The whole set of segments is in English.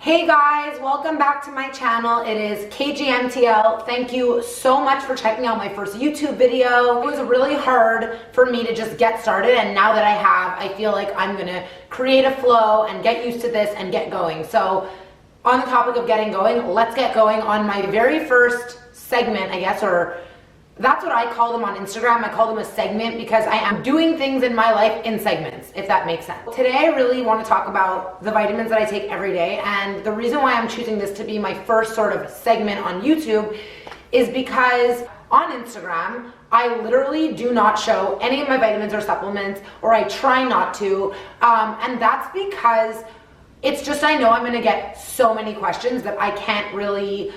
Hey guys, welcome back to my channel. It is KGMTL. Thank you so much for checking out my first YouTube video. It was really hard for me to just get started, and now that I have, I feel like I'm gonna create a flow and get used to this and get going. So on the topic of getting going, let's get going on my very first segment, I guess, or that's what I call them on Instagram. I call them a segment because I am doing things in my life in segments, if that makes sense. Today, I really want to talk about the vitamins that I take every day. And the reason why I'm choosing this to be my first sort of segment on YouTube is because on Instagram, I literally do not show any of my vitamins or supplements, or I try not to. And that's because it's just, I know I'm going to get so many questions that I can't really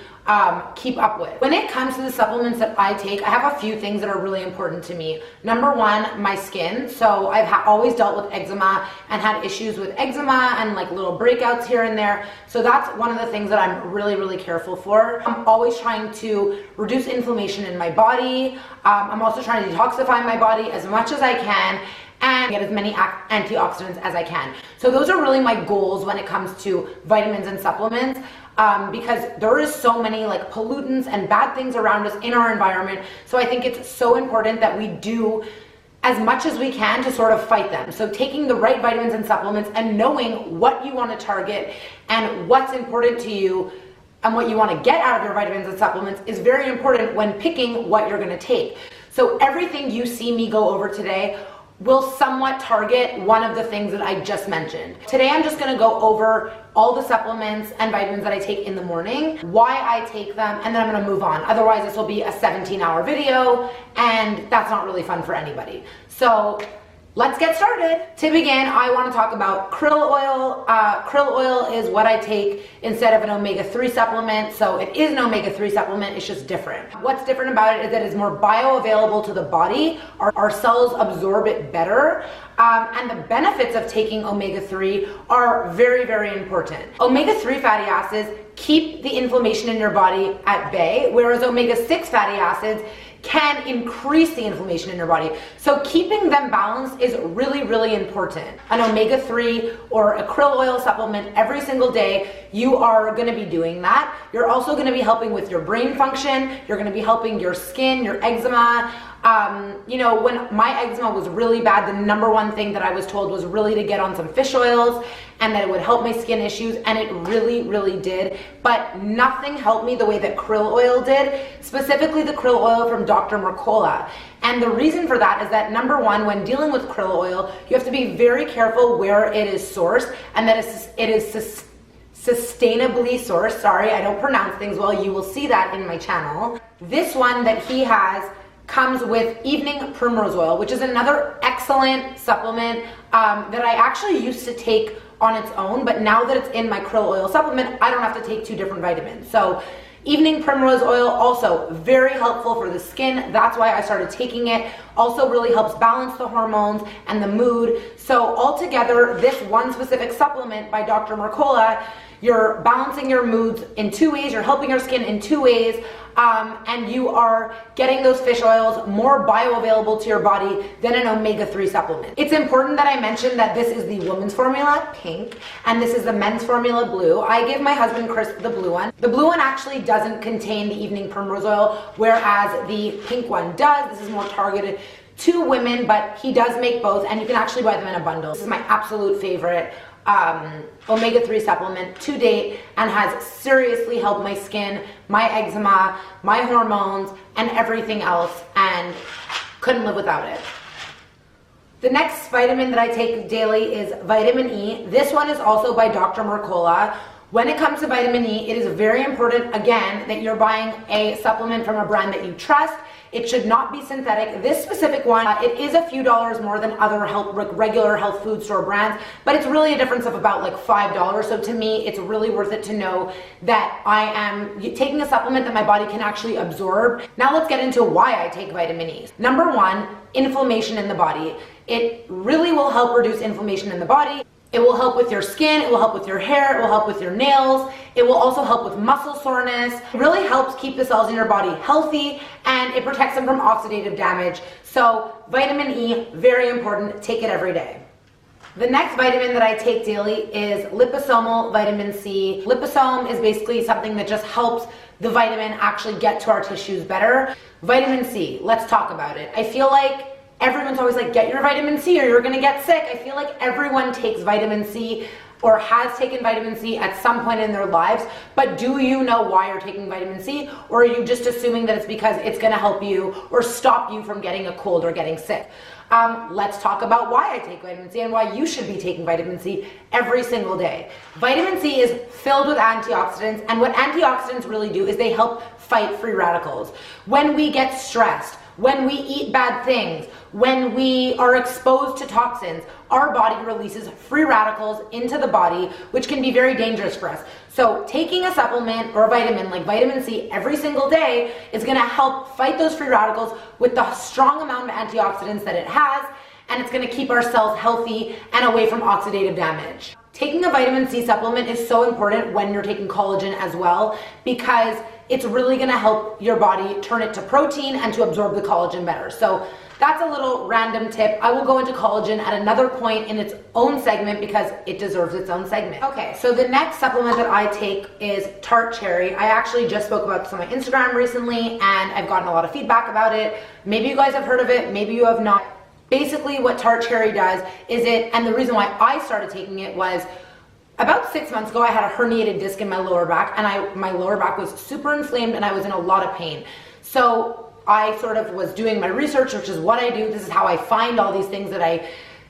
keep up with. When it comes to the supplements that I take, I have a few things that are really important to me. Number one, my skin. So I've always dealt with eczema and had issues with eczema and like little breakouts here and there. So that's one of the things that I'm really careful for. I'm always trying to reduce inflammation in my body. I'm also trying to detoxify my body as much as I can and get as many antioxidants as I can. So those are really my goals when it comes to vitamins and supplements. Because there is so many like pollutants and bad things around us in our environment. So I think it's so important that we do as much as we can to sort of fight them. So taking the right vitamins and supplements and knowing what you want to target and what's important to you and what you want to get out of your vitamins and supplements is very important when picking what you're going to take. So everything you see me go over today will somewhat target one of the things that I just mentioned. Today I'm just gonna go over all the supplements and vitamins that I take in the morning, why I take them, and then I'm gonna move on. Otherwise this will be a 17-hour video, and that's not really fun for anybody. So let's get started. To begin, I want to talk about krill oil. Krill oil is what I take instead of an omega-3 supplement. So it is an omega-3 supplement, it's just different. What's different about it is that it's more bioavailable to the body. Our cells absorb it better. And the benefits of taking omega-3 are very important. Omega-3 fatty acids keep the inflammation in your body at bay, whereas omega-6 fatty acids can increase the inflammation in your body. So keeping them balanced is really important. An omega-3 or a krill oil supplement every single day, you are gonna be doing that. You're also gonna be helping with your brain function, you're gonna be helping your skin, your eczema. You know, when my eczema was really bad, the number one thing that I was told was really to get on some fish oils and that it would help my skin issues, and it really did. But nothing helped me the way that krill oil did, specifically the krill oil from Dr. Mercola. And the reason for that is that number one, when dealing with krill oil, you have to be very careful where it is sourced and that it is sustainably sourced. Sorry, I don't pronounce things well. You will see that in my channel. This one that he has comes with evening primrose oil, which is another excellent supplement that I actually used to take on its own, but now that it's in my krill oil supplement, I don't have to take two different vitamins. So evening primrose oil, also very helpful for the skin. That's why I started taking it. Also really helps balance the hormones and the mood. So altogether, this one specific supplement by Dr. Mercola, you're balancing your moods in two ways, you're helping your skin in two ways, and you are getting those fish oils more bioavailable to your body than an omega-3 supplement. It's important that I mention that this is the women's formula, pink, and this is the men's formula, blue. I give my husband Chris the blue one. The blue one actually doesn't contain the evening primrose oil, whereas the pink one does. This is more targeted to women, but he does make both, and you can actually buy them in a bundle. This is my absolute favorite omega-3 supplement to date, and has seriously helped my skin, my eczema, my hormones, and everything else, and couldn't live without it. The next vitamin that I take daily is vitamin E. This one is also by Dr. Mercola. When it comes to vitamin E, it is very important, again, that you're buying a supplement from a brand that you trust. It should not be synthetic. This specific one, it is a few dollars more than other regular health food store brands, but it's really a difference of about like $5. So to me, it's really worth it to know that I am taking a supplement that my body can actually absorb. Now let's get into why I take vitamin E. Number one, inflammation in the body. It really will help reduce inflammation in the body. It will help with your skin, it will help with your hair, it will help with your nails, it will also help with muscle soreness. It really helps keep the cells in your body healthy, and it protects them from oxidative damage. So vitamin E, very important, take it every day. The next vitamin that I take daily is liposomal vitamin C. Liposome is basically something that just helps the vitamin actually get to our tissues better. Vitamin C, let's talk about it. I feel like everyone's always like, get your vitamin C or you're gonna get sick. I feel like everyone takes vitamin C or has taken vitamin C at some point in their lives, but do you know why you're taking vitamin C? Or are you just assuming that it's because it's gonna help you or stop you from getting a cold or getting sick? Let's talk about why I take vitamin C and why you should be taking vitamin C every single day. Vitamin C is filled with antioxidants, and what antioxidants really do is they help fight free radicals. When we get stressed, when we eat bad things, when we are exposed to toxins, our body releases free radicals into the body, which can be very dangerous for us. So taking a supplement or a vitamin like vitamin C every single day is gonna help fight those free radicals with the strong amount of antioxidants that it has, and it's gonna keep our cells healthy and away from oxidative damage. Taking a vitamin C supplement is so important when you're taking collagen as well, because it's really gonna help your body turn it to protein and to absorb the collagen better. So that's a little random tip. I will go into collagen at another point in its own segment because it deserves its own segment. Okay, so the next supplement that I take is Tart Cherry. I actually just spoke about this on my Instagram recently and I've gotten a lot of feedback about it. Maybe you guys have heard of it, maybe you have not. Basically what Tart Cherry does is and the reason why I started taking it was about 6 months ago, I had a herniated disc in my lower back and my lower back was super inflamed and I was in a lot of pain. So I sort of was doing my research, which is what I do. This is how I find all these things that I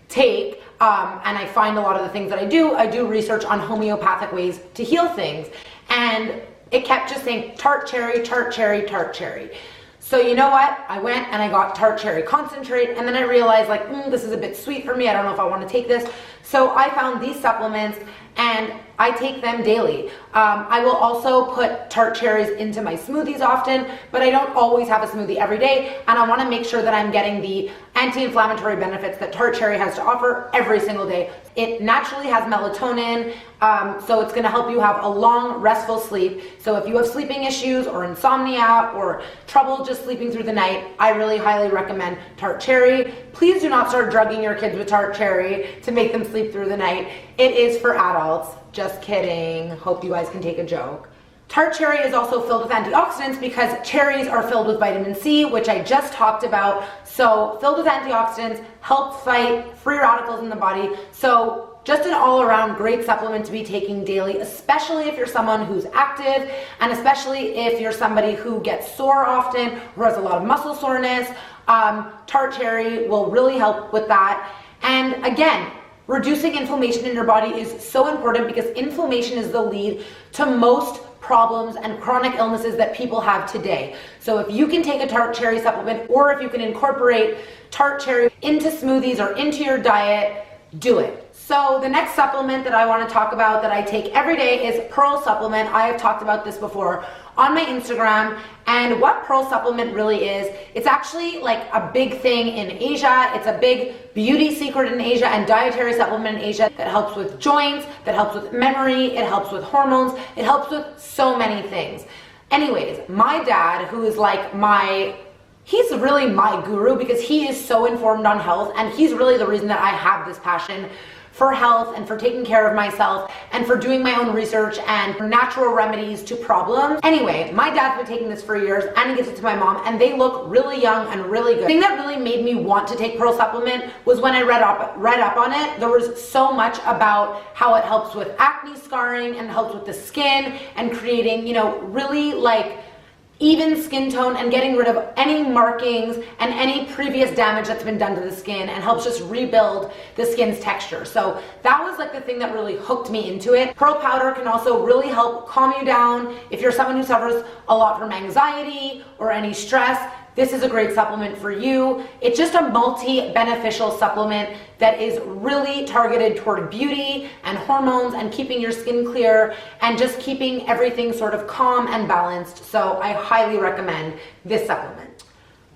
take, and I find a lot of the things that I do research on homeopathic ways to heal things. And it kept just saying Tart Cherry, Tart Cherry, Tart Cherry. So you know what? I went and I got Tart Cherry concentrate, and then I realized like, this is a bit sweet for me. I don't know if I want to take this. So I found these supplements and I take them daily. I will also put Tart Cherries into my smoothies often, but I don't always have a smoothie every day, and I want to make sure that I'm getting the anti-inflammatory benefits that Tart Cherry has to offer every single day. It naturally has melatonin, so it's going to help you have a long, restful sleep. So if you have sleeping issues or insomnia or trouble just sleeping through the night, I really highly recommend Tart Cherry. Please do not start drugging your kids with Tart Cherry to make them sleep through the night. It is for adults. Just kidding. Hope you guys can take a joke. Tart Cherry is also filled with antioxidants because cherries are filled with vitamin C, which I just talked about. So filled with antioxidants, help fight free radicals in the body. So just an all-around great supplement to be taking daily, especially if you're someone who's active, and especially if you're somebody who gets sore often or has a lot of muscle soreness. Tart Cherry will really help with that. And again, reducing inflammation in your body is so important because inflammation is the lead to most problems and chronic illnesses that people have today. So if you can take a Tart Cherry supplement, or if you can incorporate Tart Cherry into smoothies or into your diet, do it. So the next supplement that I want to talk about that I take every day is Pearl Supplement. I have talked about this before on my Instagram, and what Pearl Supplement really is, it's actually like a big thing in Asia. It's a big beauty secret in Asia and dietary supplement in Asia that helps with joints, that helps with memory, it helps with hormones, it helps with so many things. Anyways, my dad, who is like he's really my guru because he is so informed on health, and he's really the reason that I have this passion for health and for taking care of myself and for doing my own research and for natural remedies to problems. Anyway, my dad's been taking this for years and he gives it to my mom, and they look really young and really good. The thing that really made me want to take Pearl Supplement was when I read up on it. There was so much about how it helps with acne scarring and helps with the skin and creating, really like even skin tone and getting rid of any markings and any previous damage that's been done to the skin, and helps just rebuild the skin's texture. So that was like the thing that really hooked me into it. Pearl powder can also really help calm you down if you're someone who suffers a lot from anxiety or any stress. This is a great supplement for you. It's just a multi-beneficial supplement that is really targeted toward beauty and hormones and keeping your skin clear and just keeping everything sort of calm and balanced. So I highly recommend this supplement.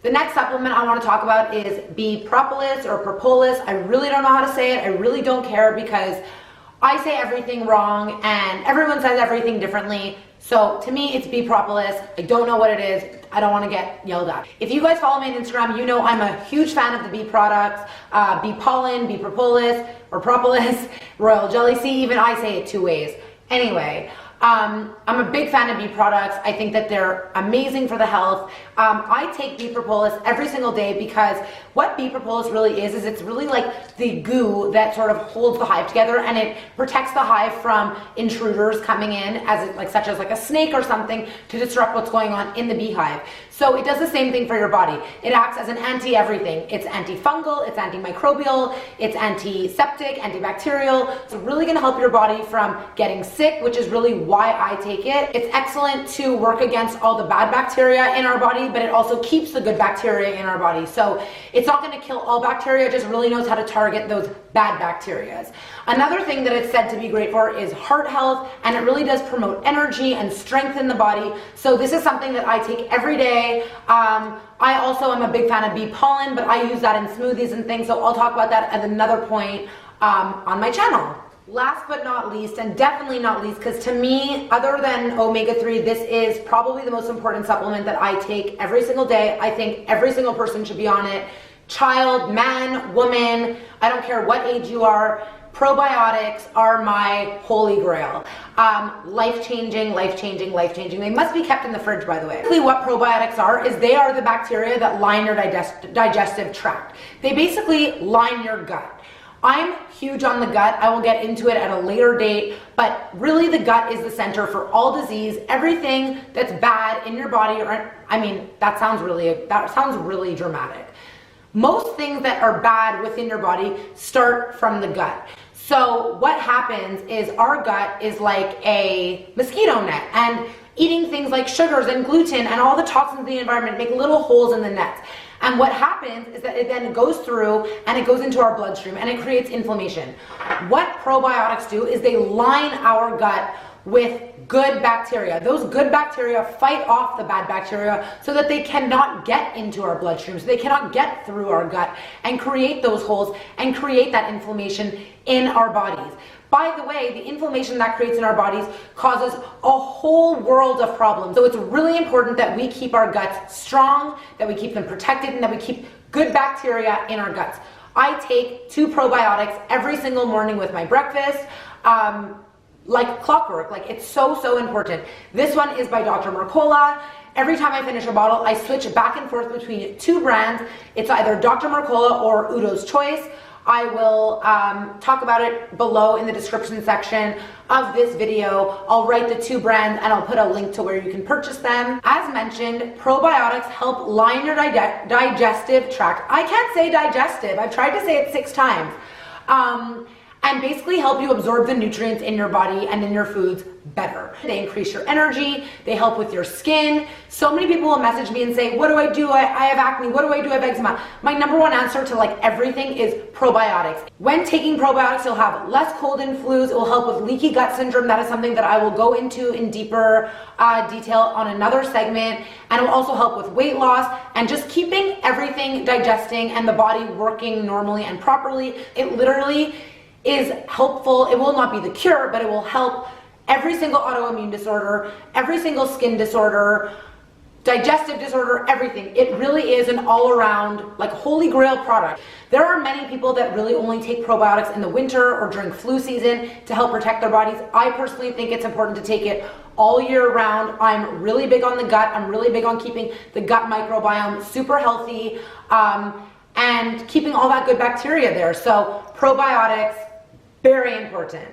The next supplement I want to talk about is Propolis or Propolis. I really don't know how to say it. I really don't care because I say everything wrong and everyone says everything differently. So to me, it's Propolis. I don't know what it is. I don't want to get yelled at. If you guys follow me on Instagram, you know I'm a huge fan of the bee products, bee pollen, bee propolis, or propolis, royal jelly. See, even I say it 2 ways. Anyway, I'm a big fan of bee products. I think that they're amazing for the health. I take bee propolis every single day because what bee propolis really is it's really like the goo that sort of holds the hive together, and it protects the hive from intruders coming in, such as like a snake or something, to disrupt what's going on in the beehive. So it does the same thing for your body. It acts as an anti-everything. It's antifungal, it's antimicrobial, it's antiseptic, antibacterial. It's really gonna help your body from getting sick, which is really why I take it. It's excellent to work against all the bad bacteria in our body, but it also keeps the good bacteria in our body. So it's not gonna kill all bacteria, it just really knows how to target those bad bacteria. Another thing that it's said to be great for is heart health, and it really does promote energy and strengthen the body. So this is something that I take every day. I also am a big fan of bee pollen, but I use that in smoothies and things, so I'll talk about that at another point on my channel. Last but not least, and definitely not least, because to me, other than omega-3, this is probably the most important supplement that I take every single day. I think every single person should be on it. Child, man, woman, I don't care what age you are. Probiotics are my holy grail. Life-changing, life-changing, life-changing. They must be kept in the fridge, by the way. Basically, what probiotics are is they are the bacteria that line your digestive tract. They basically line your gut. I'm huge on the gut. I will get into it at a later date, but really the gut is the center for all disease. Everything that's bad in your body, or I mean, that sounds really dramatic. Most things that are bad within your body start from the gut. So what happens is our gut is like a mosquito net, and eating things like sugars and gluten and all the toxins in the environment make little holes in the nets. And what happens is that it then goes through and it goes into our bloodstream and it creates inflammation. What probiotics do is they line our gut with good bacteria. Those good bacteria fight off the bad bacteria so that they cannot get into our bloodstream, so they cannot get through our gut and create those holes and create that inflammation in our bodies. By the way, the inflammation that creates in our bodies causes a whole world of problems. So it's really important that we keep our guts strong, that we keep them protected, and that we keep good bacteria in our guts. I take 2 probiotics every single morning with my breakfast. Like clockwork, like it's so important. This one is by Dr. Mercola. Every time I finish a bottle, I switch back and forth between 2 brands. It's either Dr. Mercola or Udo's Choice. I will talk about it below in the description section of this video. I'll write the 2 brands and I'll put a link to where you can purchase them. As mentioned, probiotics help line your digestive tract. I can't say digestive. I've tried to say it 6 times. And basically help you absorb the nutrients in your body and in your foods better. They increase your energy, they help with your skin. So many people will message me and say, what do I do? I have acne, what do I do? I have eczema. My number 1 answer to like everything is probiotics. When taking probiotics, you'll have less cold and flus. It will help with leaky gut syndrome. That is something that I will go into in deeper detail on another segment. And it will also help with weight loss and just keeping everything digesting and the body working normally and properly. It literally is helpful. It will not be the cure, but it will help every single autoimmune disorder, every single skin disorder, digestive disorder, everything. It really is an all-around, like, holy grail product. There are many people that really only take probiotics in the winter or during flu season to help protect their bodies. I personally think it's important to take it all year round. I'm really big on the gut. I'm really big on keeping the gut microbiome super healthy and keeping all that good bacteria there. So probiotics, very important.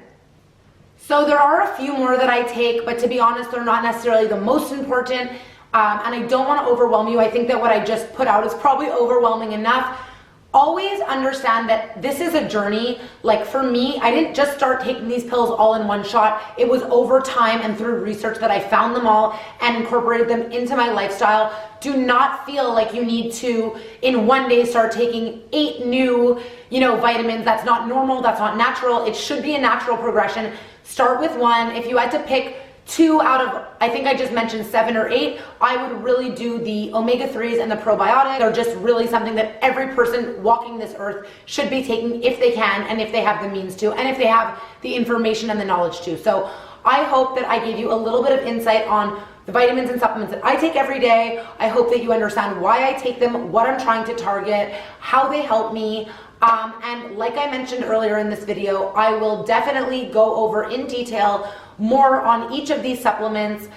So there are a few more that I take, but to be honest, they're not necessarily the most important. And I don't want to overwhelm you. I think that what I just put out is probably overwhelming enough. Always understand that this is a journey. Like for me, I didn't just start taking these pills all in one shot. It was over time and through research that I found them all and incorporated them into my lifestyle. Do not feel like you need to, in one day, start taking 8 new, vitamins. That's not normal. That's not natural. It should be a natural progression. Start with 1. If you had to pick 2 out of, I think I just mentioned 7 or 8, I would really do the omega-3s and the probiotics. They're just really something that every person walking this earth should be taking if they can and if they have the means to and if they have the information and the knowledge to. So I hope that I gave you a little bit of insight on the vitamins and supplements that I take every day. I hope that you understand why I take them, what I'm trying to target, how they help me. And like I mentioned earlier in this video, I will definitely go over in detail more on each of these supplements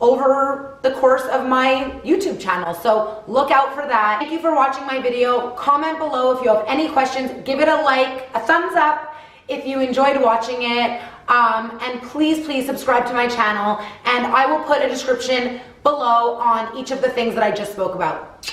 over the course of my YouTube channel. So look out for that. Thank you for watching my video. Comment below if you have any questions. Give it a like, a thumbs up if you enjoyed watching it. And please subscribe to my channel, and I will put a description below on each of the things that I just spoke about.